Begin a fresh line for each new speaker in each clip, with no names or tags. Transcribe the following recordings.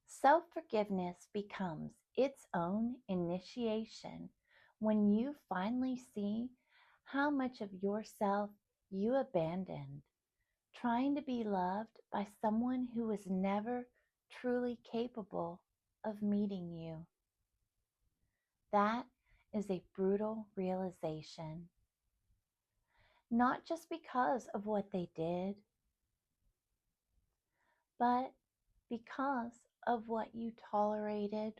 Self-forgiveness becomes its own initiation when you finally see how much of yourself you abandoned, trying to be loved by someone who was never truly capable of meeting you. That is a brutal realization, not just because of what they did, but because of what you tolerated,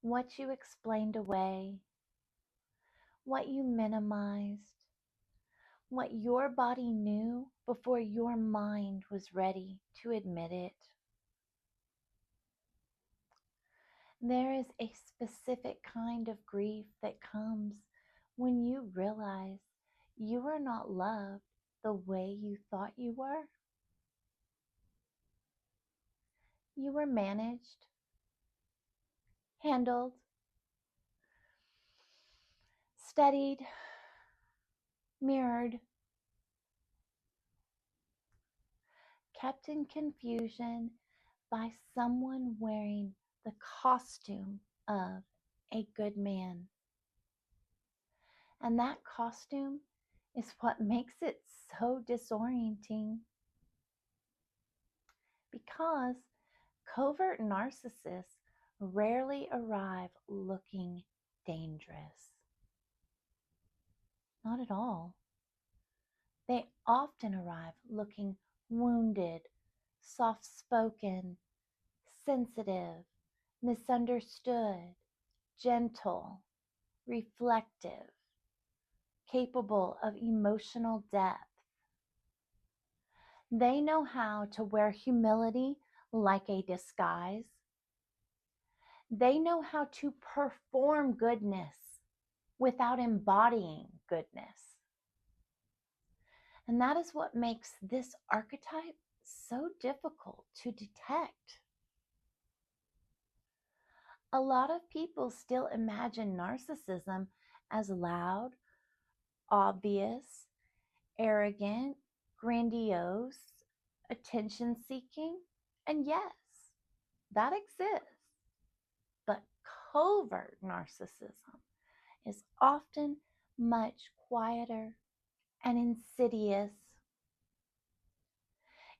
what you explained away, what you minimized, what your body knew before your mind was ready to admit it. There is a specific kind of grief that comes when you realize you are not loved the way you thought you were. You were managed, handled, studied, mirrored, kept in confusion by someone wearing the costume of a good man. And that costume is what makes it so disorienting, because covert narcissists rarely arrive looking dangerous. Not at all. They often arrive looking wounded, soft-spoken, sensitive, misunderstood, gentle, reflective, capable of emotional depth. They know how to wear humility like a disguise. They know how to perform goodness without embodying goodness. And that is what makes this archetype so difficult to detect. A lot of people still imagine narcissism as loud, obvious, arrogant, grandiose, attention-seeking, and yes, that exists. But covert narcissism is often much quieter and insidious.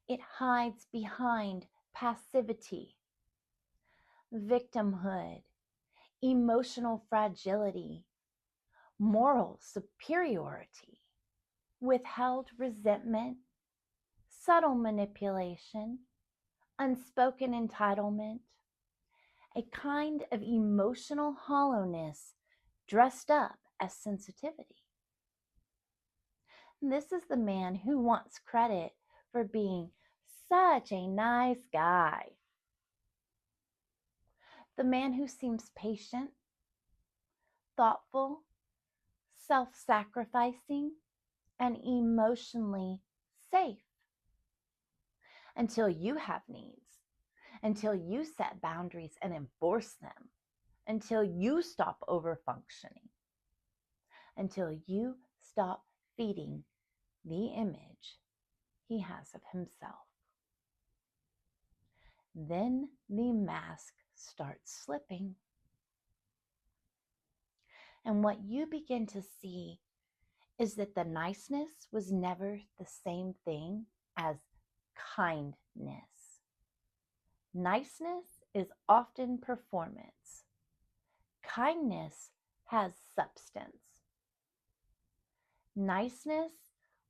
It hides behind passivity, victimhood, emotional fragility, moral superiority, withheld resentment, subtle manipulation, unspoken entitlement, a kind of emotional hollowness dressed up as sensitivity. This is the man who wants credit for being such a nice guy. The man who seems patient, thoughtful, self-sacrificing, and emotionally safe. Until you have needs, until you set boundaries and enforce them, until you stop over-functioning, until you stop feeding the image he has of himself. Then the mask starts slipping. And what you begin to see is that the niceness was never the same thing as kindness. Niceness is often performance. Kindness has substance. Niceness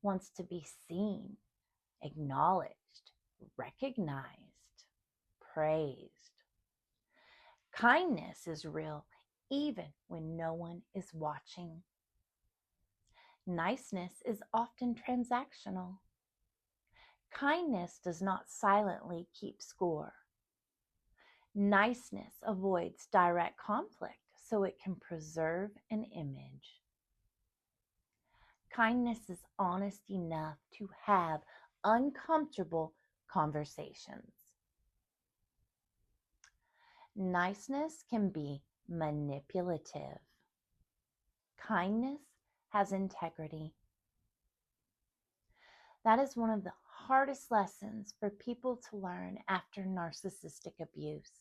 wants to be seen, acknowledged, recognized, praised. Kindness is real even when no one is watching. Niceness is often transactional. Kindness does not silently keep score. Niceness avoids direct conflict so it can preserve an image. Kindness is honest enough to have uncomfortable conversations. Niceness can be manipulative. Kindness has integrity. That is one of the hardest lessons for people to learn after narcissistic abuse,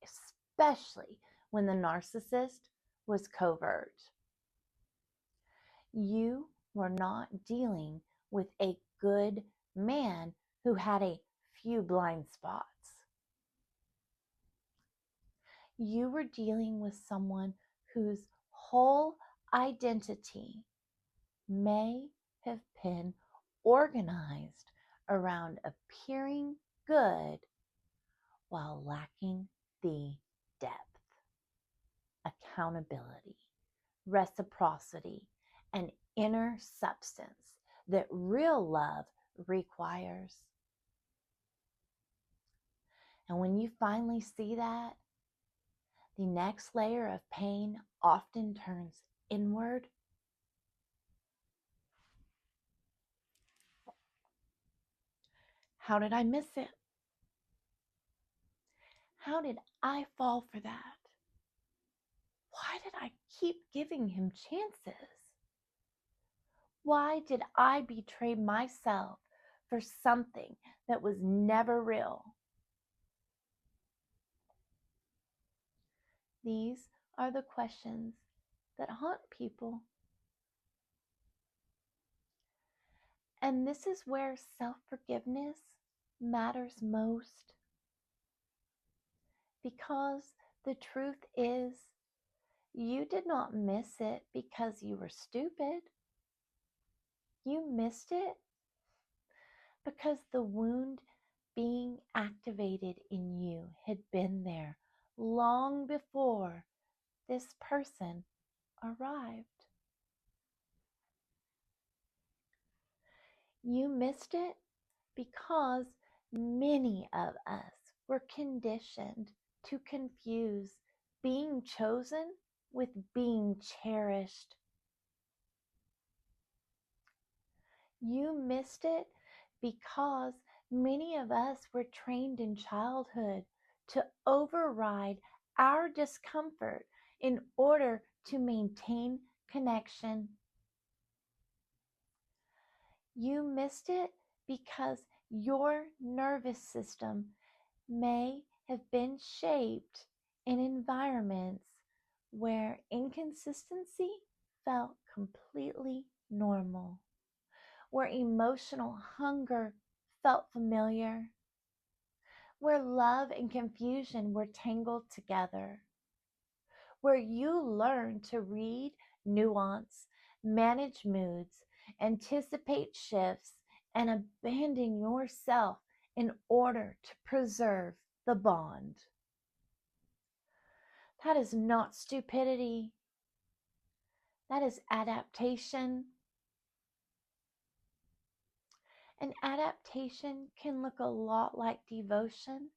especially when the narcissist was covert. You were not dealing with a good man who had a few blind spots. You were dealing with someone whose whole identity may have been organized around appearing good while lacking the depth, accountability, reciprocity, and inner substance that real love requires. And when you finally see that, the next layer of pain often turns inward. How did I miss it? How did I fall for that? Why did I keep giving him chances? Why did I betray myself for something that was never real? These are the questions that haunt people. And this is where self-forgiveness matters most. Because the truth is, you did not miss it because you were stupid. You missed it because the wound being activated in you had been there long before this person arrived. You missed it because many of us were conditioned to confuse being chosen with being cherished. You missed it because many of us were trained in childhood to override our discomfort in order to maintain connection. You missed it because your nervous system may have been shaped in environments where inconsistency felt completely normal, where emotional hunger felt familiar, where love and confusion were tangled together, where you learned to read nuance, manage moods, anticipate shifts, and abandon yourself in order to preserve the bond. That is not stupidity. That is adaptation. And adaptation can look a lot like devotion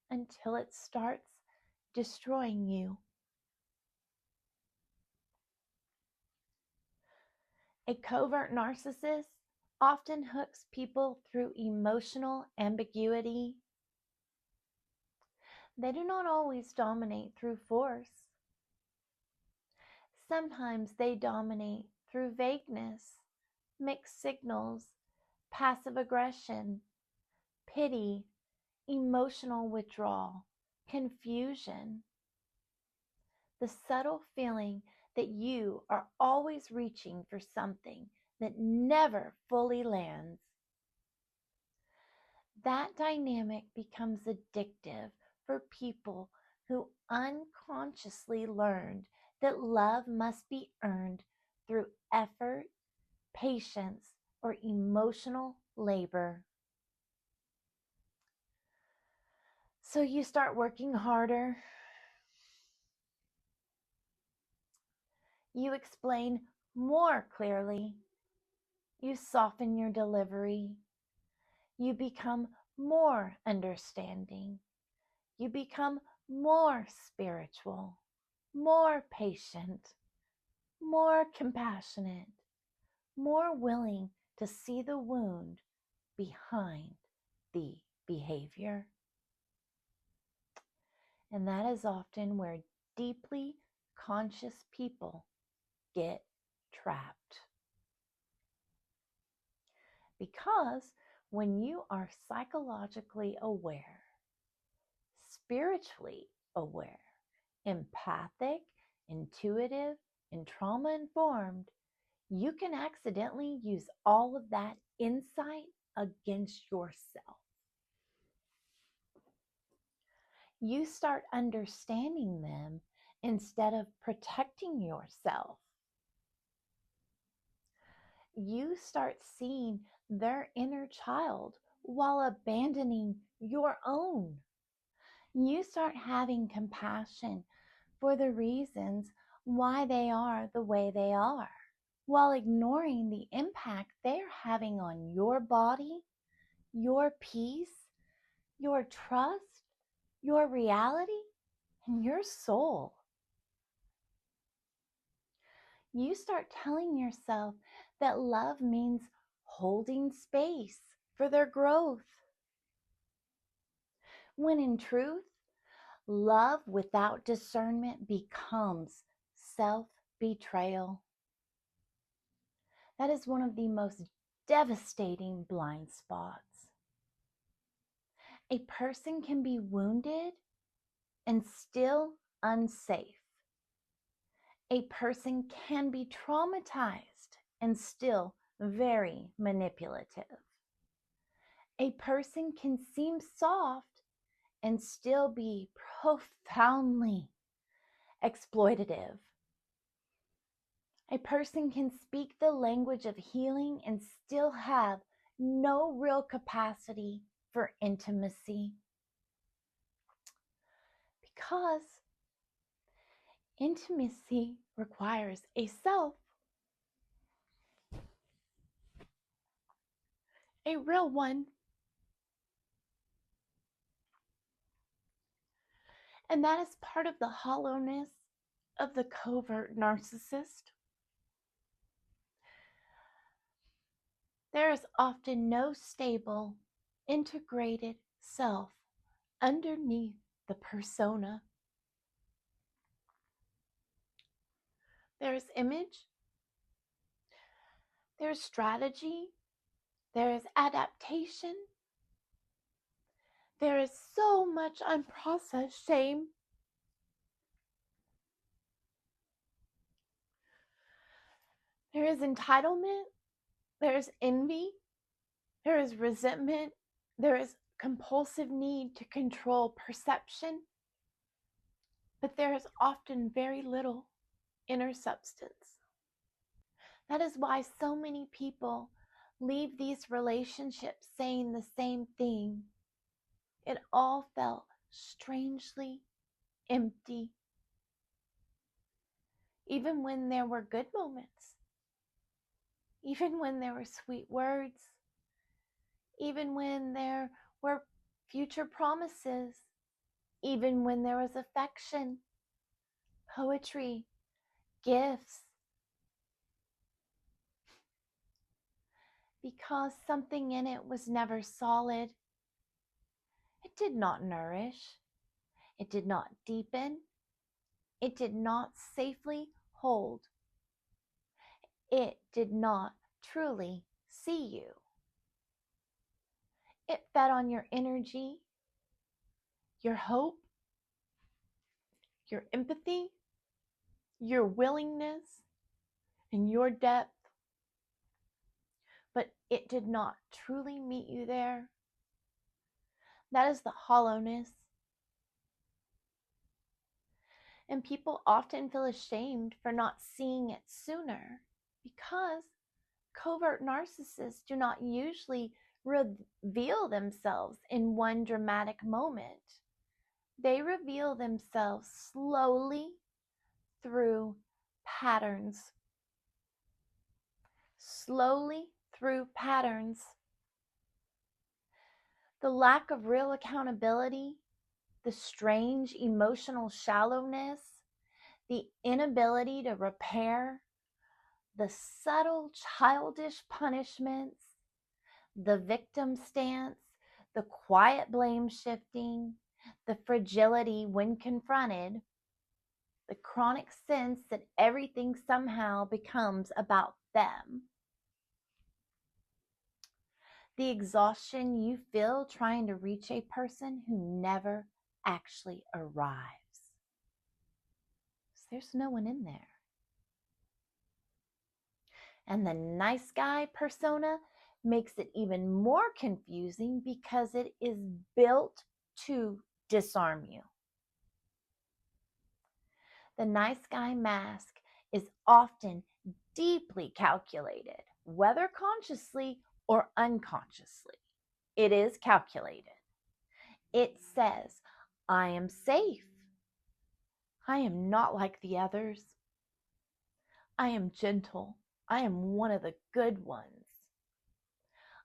until it starts destroying you. A covert narcissist often hooks people through emotional ambiguity. They do not always dominate through force. Sometimes they dominate through vagueness, mixed signals, passive aggression, pity, emotional withdrawal, confusion. The subtle feeling that you are always reaching for something that never fully lands. That dynamic becomes addictive for people who unconsciously learned that love must be earned through effort, patience, or emotional labor. So you start working harder. You explain more clearly. You soften your delivery. You become more understanding. You become more spiritual, more patient, more compassionate, more willing to see the wound behind the behavior. And that is often where deeply conscious people get trapped. Because when you are psychologically aware, spiritually aware, empathic, intuitive, and trauma informed, you can accidentally use all of that insight against yourself. You start understanding them instead of protecting yourself. You start seeing their inner child while abandoning your own. You start having compassion for the reasons why they are the way they are, while ignoring the impact they're having on your body, your peace, your trust, your reality, and your soul. You start telling yourself that love means holding space for their growth, when in truth, love without discernment becomes self-betrayal. That is one of the most devastating blind spots. A person can be wounded and still unsafe. A person can be traumatized and still very manipulative. A person can seem soft and still be profoundly exploitative. A person can speak the language of healing and still have no real capacity for intimacy. Because intimacy requires a self, a real one. And that is part of the hollowness of the covert narcissist. There is often no stable, integrated self underneath the persona. There is image, there is strategy, there is adaptation, there is so much unprocessed shame. There is entitlement, there is envy, there is resentment, there is compulsive need to control perception, but there is often very little inner substance. That is why so many people leave these relationships saying the same thing. It all felt strangely empty. Even when there were good moments, even when there were sweet words, even when there were future promises, even when there was affection, poetry, gifts, because something in it was never solid. It did not nourish. It did not deepen. It did not safely hold. It did not truly see you. It fed on your energy, your hope, your empathy, your willingness, and your depth. But it did not truly meet you there. That is the hollowness. And people often feel ashamed for not seeing it sooner, because covert narcissists do not usually reveal themselves in one dramatic moment. They reveal themselves slowly through patterns. Slowly through patterns. The lack of real accountability, the strange emotional shallowness, the inability to repair, the subtle childish punishments, the victim stance, the quiet blame shifting, the fragility when confronted, the chronic sense that everything somehow becomes about them. the exhaustion you feel trying to reach a person who never actually arrives. There's no one in there. And the nice guy persona makes it even more confusing because it is built to disarm you. The nice guy mask is often deeply calculated, whether consciously or unconsciously. It is calculated. It says, I am safe. I am not like the others. I am gentle. I am one of the good ones.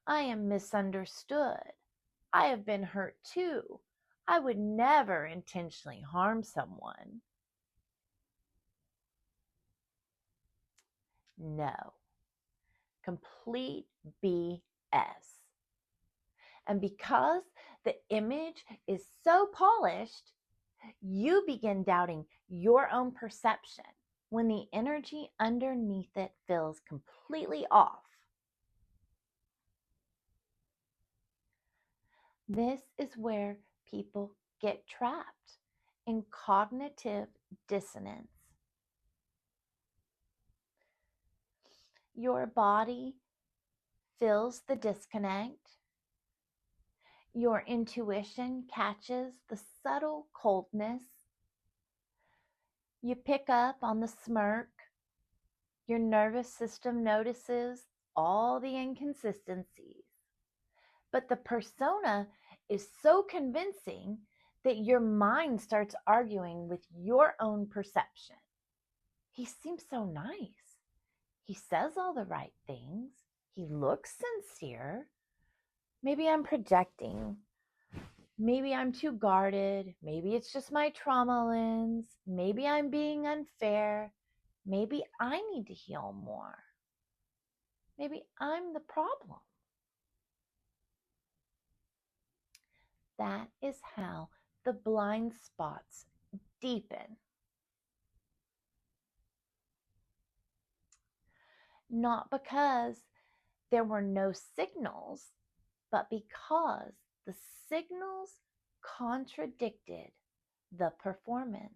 I am misunderstood. I have been hurt too. I would never intentionally harm someone. No. Complete BS. And because the image is so polished, you begin doubting your own perception when the energy underneath it feels completely off. This is where people get trapped in cognitive dissonance. Your body feels the disconnect. Your intuition catches the subtle coldness. You pick up on the smirk. Your nervous system notices all the inconsistencies. But the persona is so convincing that your mind starts arguing with your own perception. He seems so nice. He says all the right things. He looks sincere. Maybe I'm projecting. Maybe I'm too guarded. Maybe it's just my trauma lens. Maybe I'm being unfair. Maybe I need to heal more. Maybe I'm the problem. That is how the blind spots deepen. Not because there were no signals, but because the signals contradicted the performance.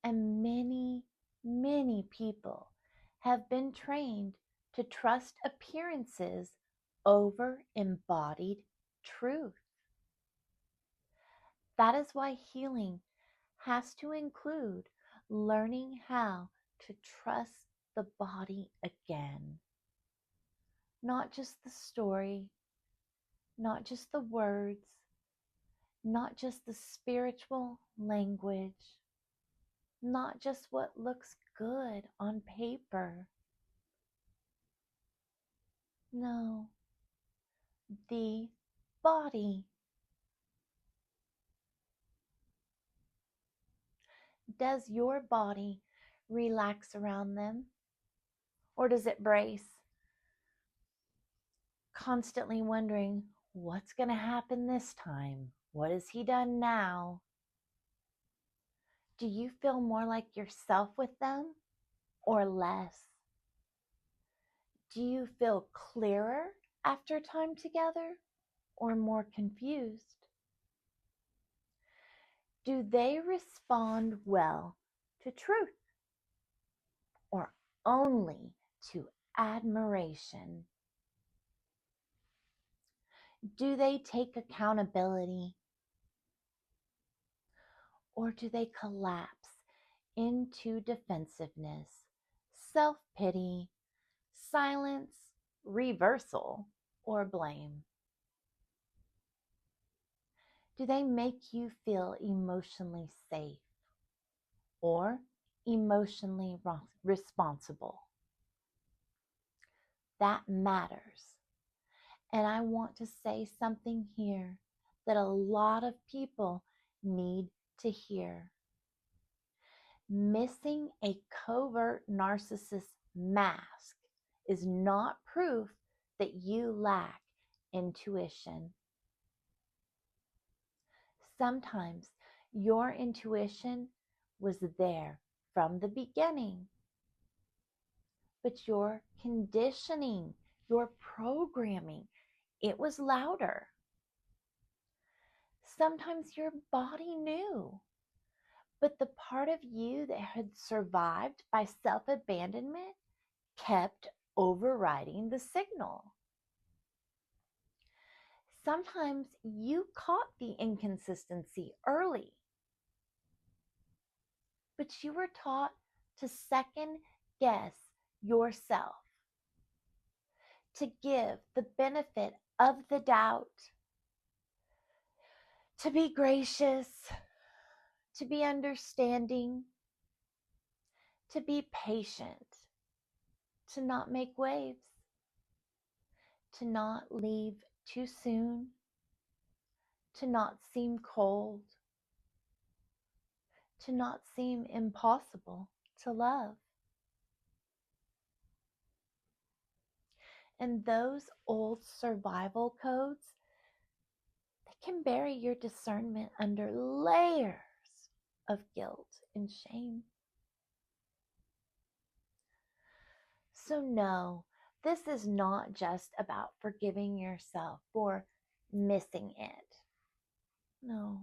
And many people have been trained to trust appearances over embodied truth. That is why healing has to include learning how to trust the body again. Not just the story, not just the words, not just the spiritual language, not just what looks good on paper. No, the body. Does your body relax around them? Or does it brace? Constantly wondering, what's going to happen this time? What has he done now? Do you feel more like yourself with them or less? Do you feel clearer after time together or more confused? Do they respond well to truth or only to admiration? Do they take accountability or do they collapse into defensiveness, self-pity, silence, reversal, or blame? Do they make you feel emotionally safe or emotionally responsible? That matters. And I want to say something here that a lot of people need to hear. Missing a covert narcissist mask is not proof that you lack intuition. Sometimes your intuition was there from the beginning, but your conditioning, your programming, it was louder. Sometimes your body knew, but the part of you that had survived by self-abandonment kept overriding the signal. Sometimes you caught the inconsistency early, but you were taught to second guess yourself, to give the benefit of the doubt, to be gracious, to be understanding, to be patient, to not make waves, to not leave too soon, to not seem cold, to not seem impossible to love. And those old survival codes, they can bury your discernment under layers of guilt and shame. So no, this is not just about forgiving yourself for missing it. No.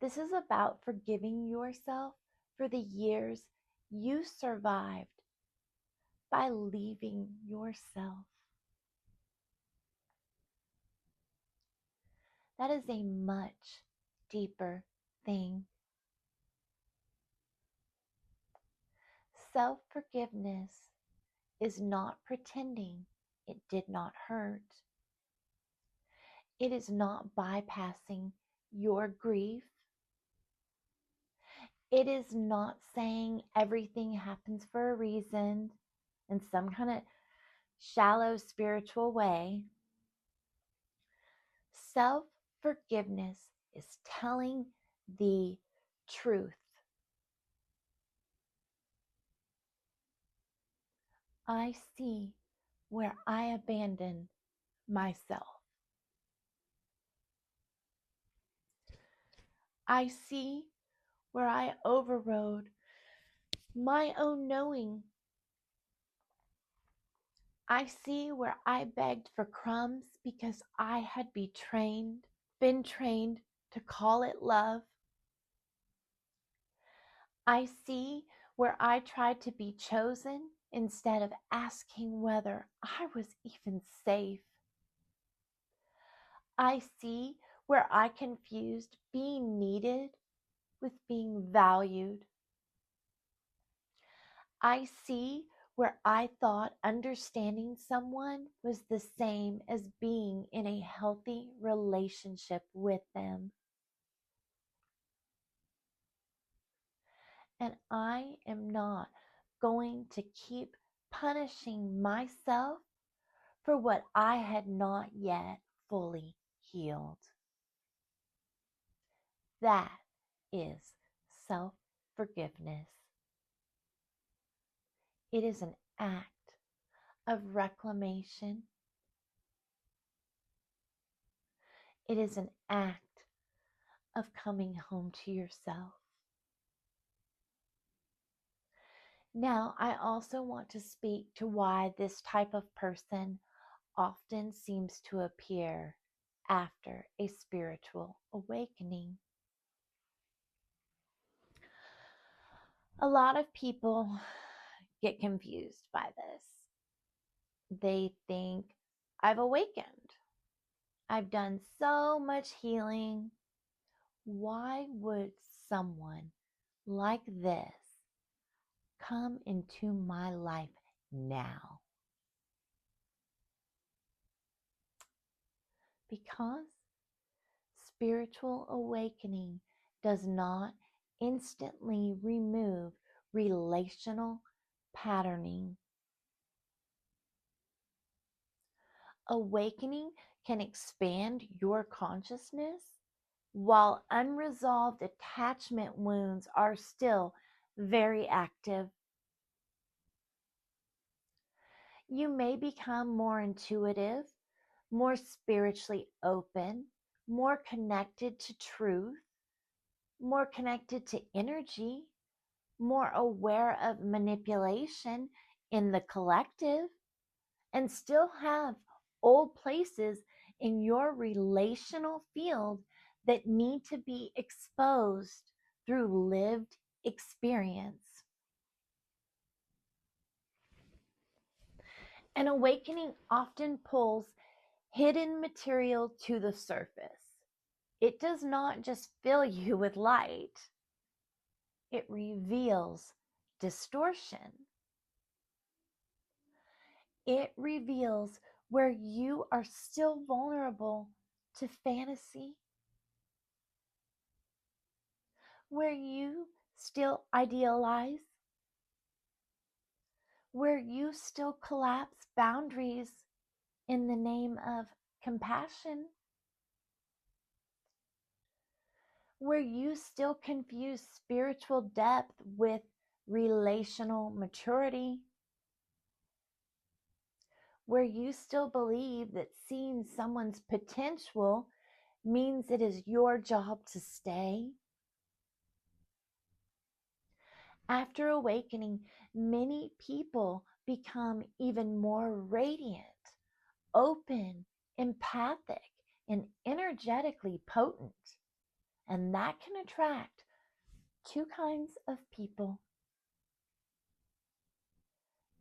This is about forgiving yourself for the years you survived by leaving yourself. That is a much deeper thing. Self-forgiveness is not pretending it did not hurt. It is not bypassing your grief. It is not saying everything happens for a reason in some kind of shallow spiritual way. Self-forgiveness is telling the truth. I see where I abandoned myself. I see where I overrode my own knowing. I see where I begged for crumbs because I had been trained to call it love. I see where I tried to be chosen instead of asking whether I was even safe. I see where I confused being needed with being valued. I see where I thought understanding someone was the same as being in a healthy relationship with them. And I am not going to keep punishing myself for what I had not yet fully healed. That is self-forgiveness. It is an act of reclamation. It is an act of coming home to yourself. Now, I also want to speak to why this type of person often seems to appear after a spiritual awakening. A lot of people get confused by this. They think, I've awakened. I've done so much healing. Why would someone like this come into my life now? Because spiritual awakening does not instantly remove relational patterning. Awakening can expand your consciousness while unresolved attachment wounds are still very active. You may become more intuitive, more spiritually open, more connected to truth, more connected to energy, more aware of manipulation, in the collective and still have old places in your relational field that need to be exposed through lived experience. An awakening often pulls hidden material to the surface. It does not just fill you with light, it reveals distortion. It reveals where you are still vulnerable to fantasy, where you still idealize, where you still collapse boundaries in the name of compassion, where you still confuse spiritual depth with relational maturity, where you still believe that seeing someone's potential means it is your job to stay. After awakening, many people become even more radiant, open, empathic, and energetically potent. And that can attract two kinds of people: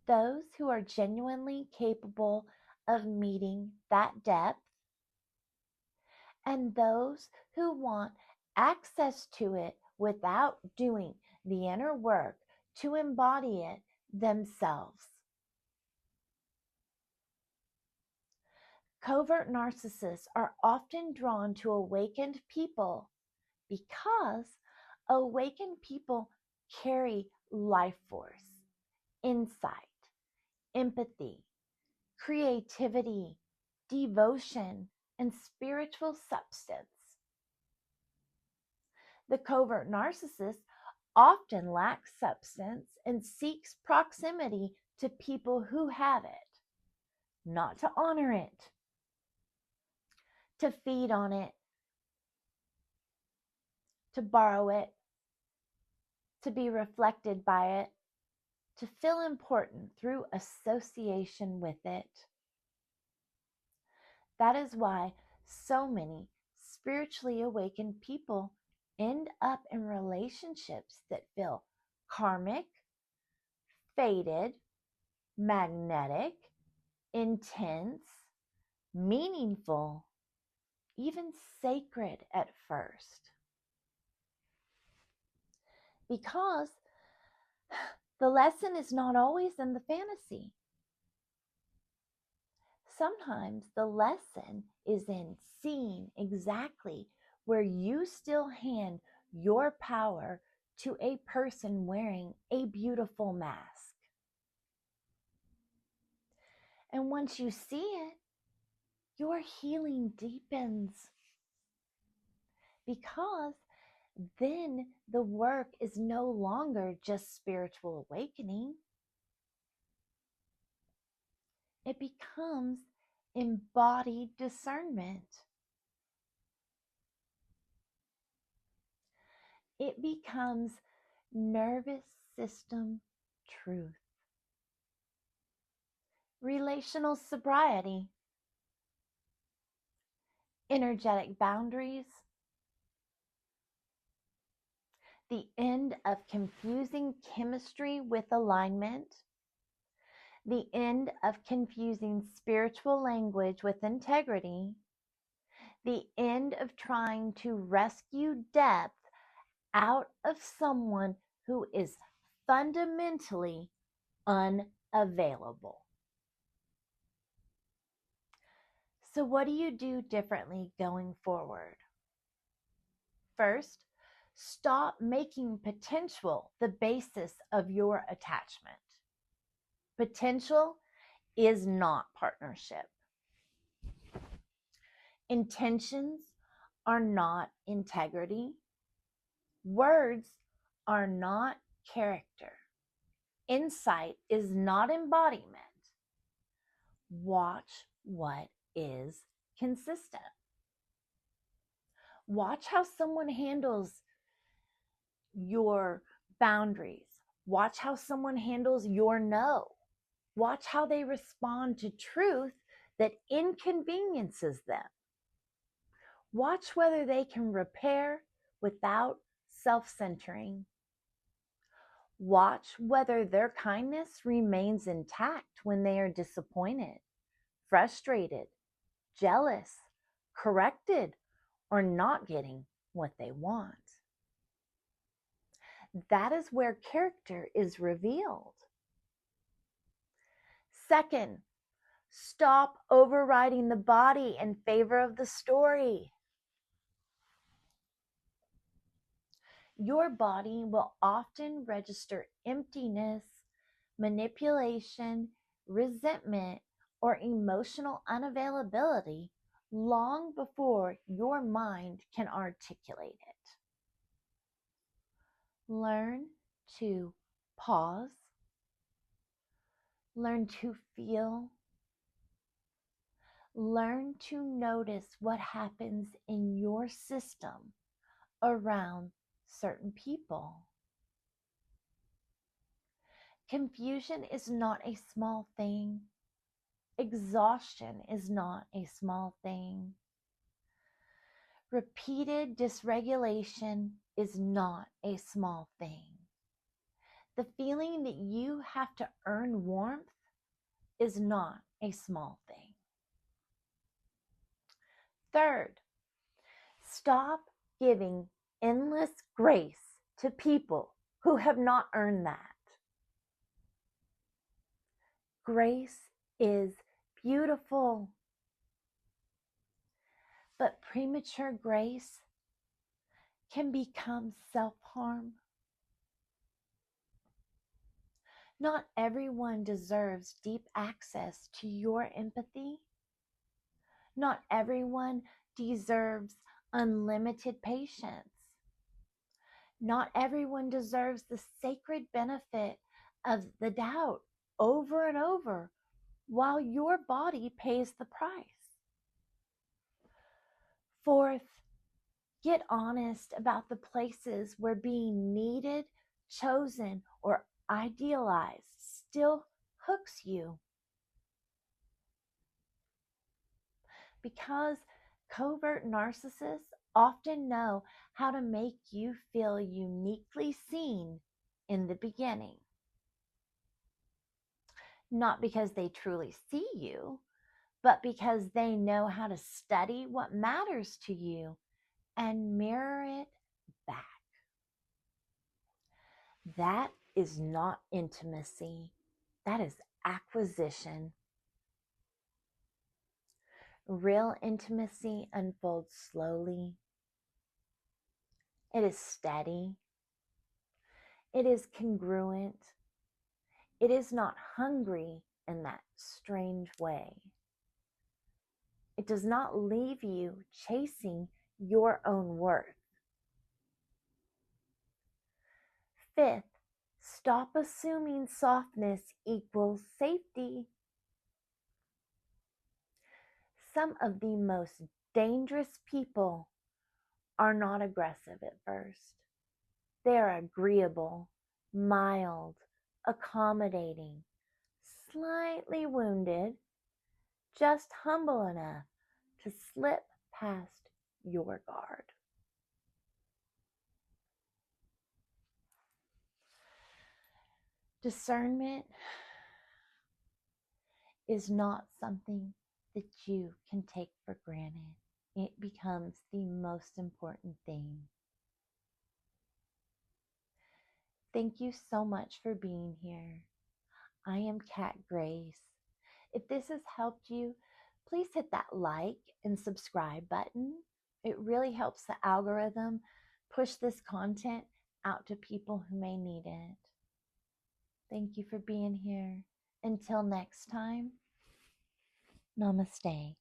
those who are genuinely capable of meeting that depth, and those who want access to it without doing the inner work to embody it themselves. Covert narcissists are often drawn to awakened people because awakened people carry life force, insight, empathy, creativity, devotion, and spiritual substance. The covert narcissist often lacks substance and seeks proximity to people who have it, not to honor it, to feed on it, to borrow it, to be reflected by it, to feel important through association with it. That is why so many spiritually awakened people end up in relationships that feel karmic, fated, magnetic, intense, meaningful, even sacred at first. Because the lesson is not always in the fantasy. Sometimes the lesson is in seeing exactly where you still hand your power to a person wearing a beautiful mask. And once you see it, your healing deepens, because then the work is no longer just spiritual awakening. It becomes embodied discernment. It becomes nervous system truth, relational sobriety, energetic boundaries, the end of confusing chemistry with alignment, the end of confusing spiritual language with integrity, the end of trying to rescue depth out of someone who is fundamentally unavailable. So, what do you do differently going forward? First, stop making potential the basis of your attachment. Potential is not partnership. Intentions are not integrity. Words are not character. Insight is not embodiment. Watch what is consistent. Watch how someone handles your boundaries. Watch how someone handles your no. Watch how they respond to truth that inconveniences them. Watch whether they can repair without self-centering. Watch whether their kindness remains intact when they are disappointed, frustrated, jealous, corrected, or not getting what they want. That is where character is revealed. Second, stop overriding the body in favor of the story. Your body will often register emptiness, manipulation, resentment, or emotional unavailability long before your mind can articulate it. Learn to pause. Learn to feel. Learn to notice what happens in your system around certain people. Confusion is not a small thing. Exhaustion is not a small thing. Repeated dysregulation is not a small thing. The feeling that you have to earn warmth is not a small thing. Third, stop giving endless grace to people who have not earned that. Grace is beautiful, but premature grace can become self-harm. Not everyone deserves deep access to your empathy. Not everyone deserves unlimited patience. Not everyone deserves the sacred benefit of the doubt over and over while your body pays the price. Fourth, get honest about the places where being needed, chosen, or idealized still hooks you. Because covert narcissists often know how to make you feel uniquely seen in the beginning. Not because they truly see you, but because they know how to study what matters to you and mirror it back. That is not intimacy. That is acquisition. Real intimacy unfolds slowly. It is steady. It is congruent. It is not hungry in that strange way. It does not leave you chasing your own worth. Fifth, stop assuming softness equals safety. Some of the most dangerous people are not aggressive at first. They are agreeable, mild, accommodating, slightly wounded, just humble enough to slip past your guard. Discernment is not something that you can take for granted. It becomes the most important thing. Thank you so much for being here. I am Kat Grace. If this has helped you, please hit that like and subscribe button. It really helps the algorithm push this content out to people who may need it. Thank you for being here. Until next time, namaste.